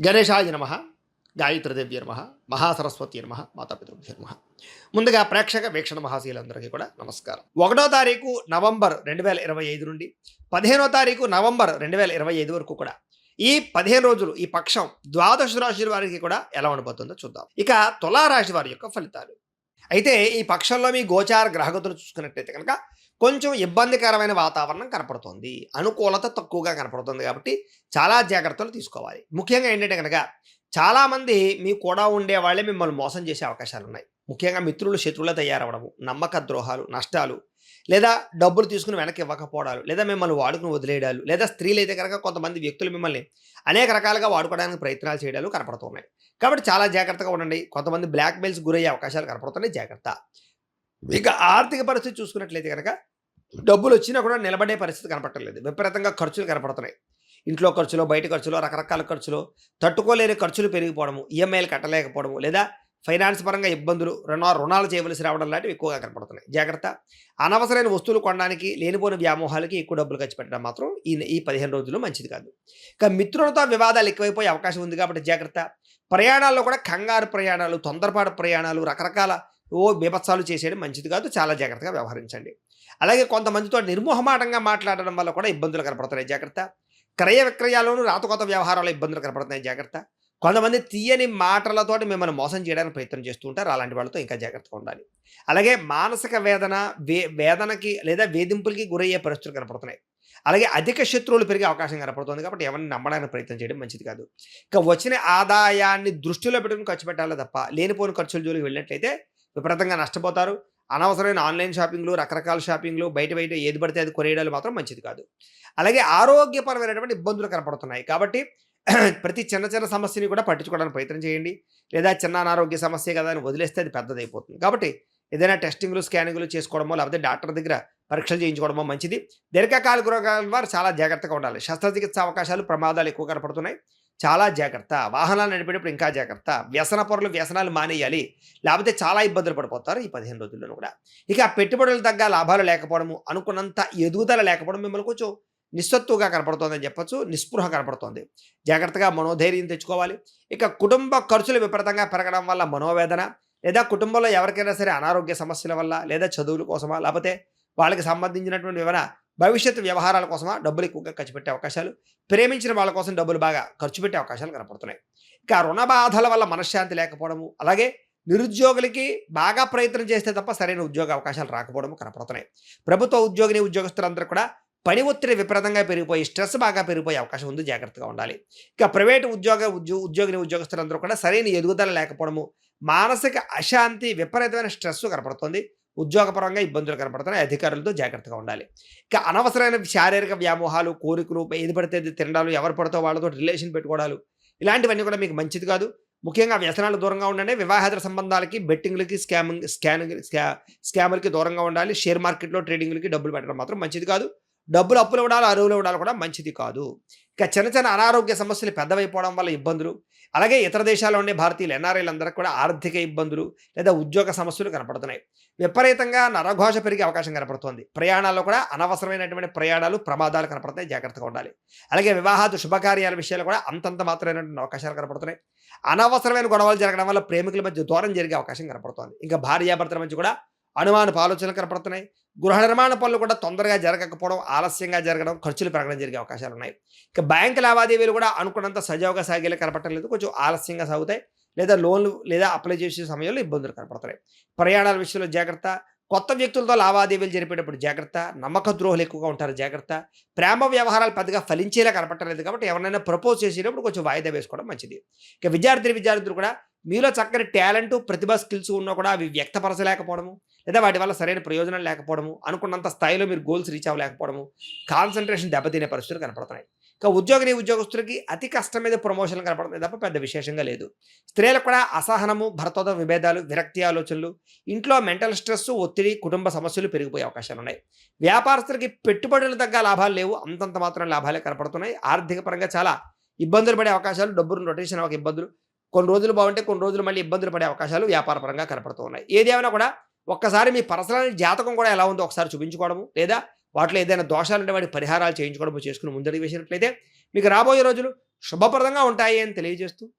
గణేశాయ నమ, గాయత్రీదేవ్య నమ, మహాసరస్వతి నమ, మాతాపితృభ్య నమ. ముందుగా ప్రేక్షక వీక్షణ మహాశీలందరికీ కూడా నమస్కారం. 1వ తారీఖు నవంబర్ 2025 నుండి 15వ తారీఖు నవంబర్ 2025 వరకు కూడా ఈ 15 రోజులు ఈ పక్షం ద్వాదశ రాశి వారికి కూడా ఎలా ఉండబోతుందో చూద్దాం. ఇక తులారాశి వారి యొక్క ఫలితాలు. అయితే ఈ పక్షంలో మీ గోచార గ్రహగతులు చూసుకున్నట్లయితే కనుక కొంచెం ఇబ్బందికరమైన వాతావరణం కనపడుతుంది, అనుకూలత తక్కువగా కనపడుతుంది. కాబట్టి చాలా జాగ్రత్తలు తీసుకోవాలి. ముఖ్యంగా ఏంటంటే కనుక చాలామంది మీ కూడా ఉండే వాళ్ళే మిమ్మల్ని మోసం చేసే అవకాశాలు ఉన్నాయి. ముఖ్యంగా మిత్రులు శత్రువులు తయారవడము, నమ్మక ద్రోహాలు, నష్టాలు, లేదా డబ్బులు తీసుకుని వెనక్కి ఇవ్వకపోవడాలు, లేదా మిమ్మల్ని వాడుకుని వదిలేయడాలు, లేదా స్త్రీలు అయితే కనుక కొంతమంది వ్యక్తులు మిమ్మల్ని అనేక రకాలుగా వాడుకోవడానికి ప్రయత్నాలు చేయడాలు కనపడుతున్నాయి. కాబట్టి చాలా జాగ్రత్తగా ఉండండి. కొంతమంది బ్లాక్మెయిల్స్ గురయ్యే అవకాశాలు కనపడుతున్నాయి, జాగ్రత్త. ఇక ఆర్థిక పరిస్థితి చూసుకున్నట్లయితే కనుక డబ్బులు వచ్చినా కూడా నిలబడే పరిస్థితి కనపడలేదు. విపరీతంగా ఖర్చులు కనపడుతున్నాయి. ఇంట్లో ఖర్చులు, బయట ఖర్చులు, రకరకాల ఖర్చులు, తట్టుకోలేని ఖర్చులు పెరిగిపోవడము, ఈఎంఐలు కట్టలేకపోవడము, లేదా ఫైనాన్స్ పరంగా ఇబ్బందులు, రుణాలు చేయవలసి రావడం లాంటివి ఎక్కువగా కనపడుతున్నాయి, జాగ్రత్త. అనవసరమైన వస్తువులు కొనడానికి, లేనిపోయిన వ్యామోహాలకి ఎక్కువ డబ్బులు ఖర్చు పెట్టడం మాత్రం ఈ 15 రోజులు మంచిది కాదు. ఇక మిత్రులతో వివాదాలు ఎక్కువైపోయే అవకాశం ఉంది, కాబట్టి జాగ్రత్త. ప్రయాణాల్లో కూడా కంగారు ప్రయాణాలు, తొందరపాటు ప్రయాణాలు, రకరకాల బీభత్సాలు చేసేయడం మంచిది కాదు, చాలా జాగ్రత్తగా వ్యవహరించండి. అలాగే కొంతమందితో నిర్మోహమాటంగా మాట్లాడడం వల్ల కూడా ఇబ్బందులు కనపడుతున్నాయి, జాగ్రత్త. క్రయ విక్రయాల్లోనూ రాతకోత వ్యవహారాల్లో ఇబ్బందులు కనపడుతున్నాయి, జాగ్రత్త. కొంతమంది తీయని మాటలతోటి మిమ్మల్ని మోసం చేయడానికి ప్రయత్నం చేస్తూ ఉంటారు, అలాంటి వాళ్ళతో ఇంకా జాగ్రత్తగా ఉండాలి. అలాగే మానసిక వేదనకి లేదా వేధింపులకి గురయ్యే పరిస్థితులు కనపడుతున్నాయి. అలాగే అధిక శత్రువులు పెరిగే అవకాశం కనపడుతుంది, కాబట్టి ఎవరిని నమ్మడానికి ప్రయత్నం చేయడం మంచిది కాదు. ఇక వచ్చిన ఆదాయాన్ని దృష్టిలో పెట్టుకుని ఖర్చు పెట్టాలి తప్ప లేనిపోయిన ఖర్చుల జోలికి వెళ్ళినట్లయితే విపరీతంగా నష్టపోతారు. అనవసరమైన ఆన్లైన్ షాపింగ్లు, రకరకాల షాపింగ్లు, బయట ఏది పడితే అది కొనేయడాలు మాత్రం మంచిది కాదు. అలాగే ఆరోగ్యపరమైనటువంటి ఇబ్బందులు కనపడుతున్నాయి, కాబట్టి ప్రతి చిన్న చిన్న సమస్యని కూడా పట్టించుకోవడానికి ప్రయత్నం చేయండి. లేదా చిన్న అనారోగ్య సమస్య కదా అని వదిలేస్తే అది పెద్దదైపోతుంది. కాబట్టి ఏదైనా టెస్టింగ్లు, స్కానింగ్లు చేసుకోవడమో, లేకపోతే డాక్టర్ దగ్గర పరీక్షలు చేయించుకోవడమో మంచిది. దీర్ఘకాలిక రోగాల వారు చాలా జాగ్రత్తగా ఉండాలి. శస్త్రచికిత్స అవకాశాలు, ప్రమాదాలు ఎక్కువ కనపడుతున్నాయి, చాలా జాగ్రత్త. వాహనాలు నడిపేటప్పుడు ఇంకా జాగ్రత్త. వ్యసన పరులు వ్యసనాలు మానేయాలి, లేకపోతే చాలా ఇబ్బందులు పడిపోతారు ఈ 15 రోజుల్లోనూ కూడా. ఇక పెట్టుబడులు తగ్గ లాభాలు లేకపోవడము, అనుకున్నంత ఎదుగుదల లేకపోవడం మిమ్మల్ని కొంచెం నిస్సత్తుగా కనపడుతోందని చెప్పొచ్చు, నిస్పృహ కనపడుతోంది, జాగ్రత్తగా మనోధైర్యం తెచ్చుకోవాలి. ఇక కుటుంబ ఖర్చులు విపరీతంగా పెరగడం వల్ల మనోవేదన, లేదా కుటుంబంలో ఎవరికైనా సరే అనారోగ్య సమస్యల వల్ల, లేదా చదువుల కోసమా, లేకపోతే వాళ్ళకి సంబంధించినటువంటి ఏమైనా భవిష్యత్ వ్యవహారాల కోసమా డబ్బులు ఎక్కువగా ఖర్చు పెట్టే అవకాశాలు, ప్రేమించిన వాళ్ళ కోసం డబ్బులు బాగా ఖర్చు పెట్టే అవకాశాలు కనపడుతున్నాయి. ఇక రుణ బాధల వల్ల మనశ్శాంతి లేకపోవడము, అలాగే నిరుద్యోగులకి బాగా ప్రయత్నం చేస్తే తప్ప సరైన ఉద్యోగ అవకాశాలు రాకపోవడము కనపడుతున్నాయి. ప్రభుత్వ ఉద్యోగులందరూ కూడా పని ఒత్తిడి విపరీతంగా పెరిగిపోయి స్ట్రెస్ బాగా పెరిగిపోయే అవకాశం ఉంది, జాగ్రత్తగా ఉండాలి. ఇక ప్రైవేటు ఉద్యోగస్తులందరూ కూడా సరైన ఎదుగుదల లేకపోవడము, మానసిక అశాంతి, విపరీతమైన స్ట్రెస్ కనపడుతుంది, ఉద్యోగపరంగా ఇబ్బందులు కనపడుతున్నాయి, అధికారులతో జాగ్రత్తగా ఉండాలి. ఇక అనవసరమైన శారీరక వ్యామోహాలు, కోరికలు, ఏది పడితే అది తినడాలు, ఎవరు పడితే వాళ్ళతో రిలేషన్ పెట్టుకోవడాలు, ఇలాంటివన్నీ కూడా మీకు మంచిది కాదు. ముఖ్యంగా వ్యసనాలు దూరంగా ఉండండి. వివాహేతర సంబంధాలకి, బెట్టింగ్లకి, స్కామ్లకి దూరంగా ఉండాలి. షేర్ మార్కెట్లో ట్రేడింగ్లకి డబ్బులు పెట్టడం మాత్రం మంచిది కాదు. డబ్బులు అప్పులు ఇవ్వడాలు, అరువులు ఇవ్వడాలు కూడా మంచిది కాదు. ఇక చిన్న చిన్న అనారోగ్య సమస్యలు పెద్దవైపోవడం వల్ల ఇబ్బందులు, అలాగే ఇతర దేశాల్లో ఉండే భారతీయులు, ఎన్ఆర్ఐలందరికీ కూడా ఆర్థిక ఇబ్బందులు లేదా ఉద్యోగ సమస్యలు కనపడుతున్నాయి. విపరీతంగా నరఘోష పెరిగే అవకాశం కనపడుతోంది. ప్రయాణాల్లో కూడా అనవసరమైనటువంటి ప్రయాణాలు, ప్రమాదాలు కనపడతాయి, జాగ్రత్తగా ఉండాలి. అలాగే వివాహాలు, శుభకార్యాల విషయాలు కూడా అంతంత మాత్రమైనటువంటి అవకాశాలు కనపడుతున్నాయి. అనవసరమైన గొడవలు జరగడం వల్ల ప్రేమికుల మధ్య దూరం జరిగే అవకాశం కనపడుతోంది. ఇంకా భార్యాభర్తల మధ్య కూడా అనుమానపు ఆలోచనలు కనపడుతున్నాయి. గృహ నిర్మాణ పనులు కూడా తొందరగా జరగకపోవడం, ఆలస్యంగా జరగడం, ఖర్చులు పెరగడం జరిగే అవకాశాలు ఉన్నాయి. ఇక బ్యాంకు లావాదేవీలు కూడా అనుకున్నంత సజావుగా సాగేలా కనపడటం లేదు, కొంచెం ఆలస్యంగా సాగుతాయి, లేదా లోన్లు లేదా అప్లై చేసే సమయంలో ఇబ్బందులు కనపడతాయి. ప్రయాణాల విషయంలో జాగ్రత్త. కొత్త వ్యక్తులతో లావాదేవీలు జరిపేటప్పుడు జాగ్రత్త. నమ్మక ద్రోహులు ఎక్కువగా ఉంటారు, జాగ్రత్త. ప్రేమ వ్యవహారాలు పెద్దగా ఫలించేలా కనపడలేదు, కాబట్టి ఎవరైనా ప్రపోజ్ చేసేటప్పుడు కొంచెం వాయిదా వేసుకోవడం మంచిది. ఇక విద్యార్థులు కూడా మీలో చక్కని టాలెంట్, ప్రతిభా, స్కిల్స్ ఉన్నా కూడా అవి వ్యక్తపరచలేకపోవడము, లేదా వాటి వల్ల సరైన ప్రయోజనం లేకపోవడము, అనుకున్నంత స్థాయిలో మీరు గోల్స్ రీచ్ అవ్వలేకపోవడము, కాన్సన్ట్రేషన్ దెబ్బతినే పరిస్థితులు కనపడుతున్నాయి. ఇక ఉద్యోగస్తులకి అతి కష్టం మీద ప్రమోషన్లు కనపడుతున్నాయి తప్ప పెద్ద విశేషంగా లేదు. స్త్రీలకు కూడా అసహనము, భర్తతో విభేదాలు, విరక్తి ఆలోచనలు, ఇంట్లో మెంటల్ స్ట్రెస్, ఒత్తిడి, కుటుంబ సమస్యలు పెరిగిపోయే అవకాశాలు ఉన్నాయి. వ్యాపారస్తులకి పెట్టుబడులు తగ్గ లాభాలు లేవు, అంతంత మాత్రం లాభాలే కనపడుతున్నాయి. ఆర్థిక పరంగా చాలా ఇబ్బందులు పడే అవకాశాలు, డబ్బులు రొటేషన్ ఒక ఇబ్బందులు, కొన్ని రోజులు బాగుంటే కొన్ని రోజులు మళ్ళీ ఇబ్బందులు పడే అవకాశాలు వ్యాపార పరంగా కనపడుతూ ఉన్నాయి. ఏదేమైనా కూడా ఒక్కసారి మీ పర్సనల్ జాతకం కూడా ఎలా ఉందో ఒకసారి చూపించుకోవడము, లేదా వాటిలో ఏదైనా దోషాలుంటే వాటి పరిహారాలు చేయించుకోవడము చేసుకుని ముందడుగు వేసినట్లయితే మీకు రాబోయే రోజులు శుభప్రదంగా ఉంటాయి అని తెలియజేస్తూ